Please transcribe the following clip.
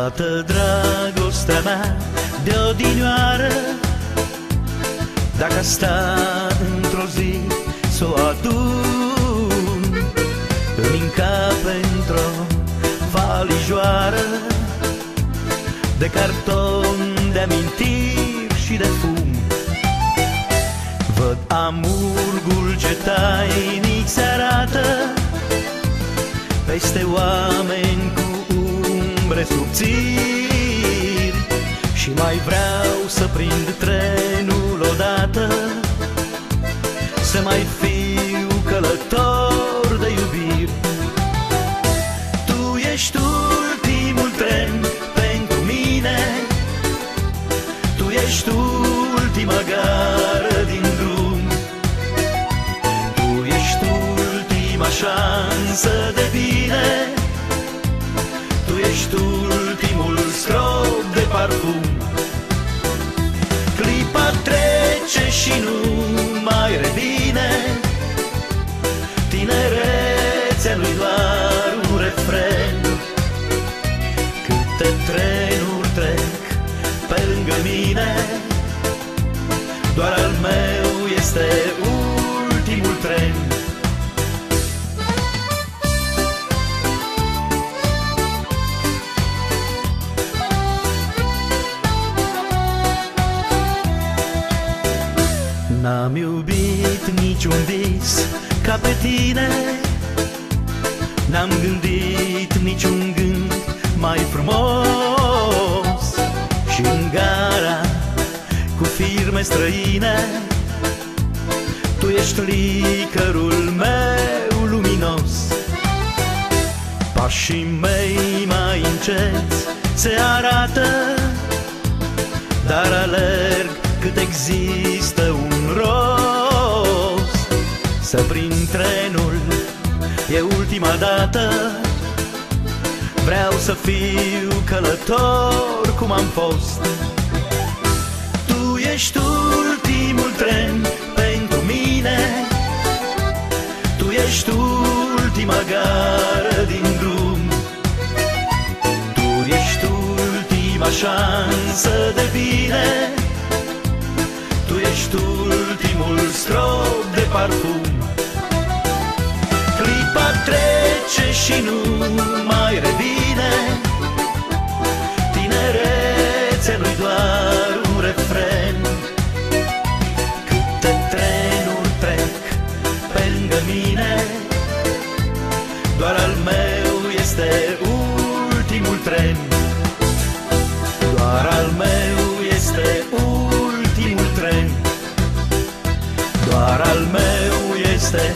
Toată dragostea mea de odinioară, dacă sta într-o zi s-o adun, îmi încape într-o valijoară de carton, de amintiri și de fum. Văd amurgul ce tainic se arată peste oameni cu umbre subțiri, și mai vreau să prind trenul odată, să mai fiu călător de iubiri. Tu ești ultimul tren pentru mine, tu ești ultima gară din drum, tu ești ultima șansă de bine, tu ești ultimul strop de parfum. Clipa trece și nu mai revine, tinerețea nu-i doar un refren. Câte trenuri trec pe lângă mine, doar al meu este ultimul tren. N-am iubit niciun vis ca pe tine, n-am gândit niciun gând mai frumos, și în gara cu firme străine tu ești licărul meu luminos. Pașii mei mai înceți se arată, dar alerg cât există un rost. Să prind trenul e ultima dată, vreau să fiu călător cum am fost. Tu ești ultimul tren pentru mine, tu ești ultima gară din drum, tu ești ultima șansă de bine, tu ești ultimul strop de parfum. Clipa trece și nu mai revine, tinerețea nu-i doar un refren. Câte trenuri trec pe lângă mine, doar al meu este ultimul tren. Doar al meu este ultimul tren, doar al meu este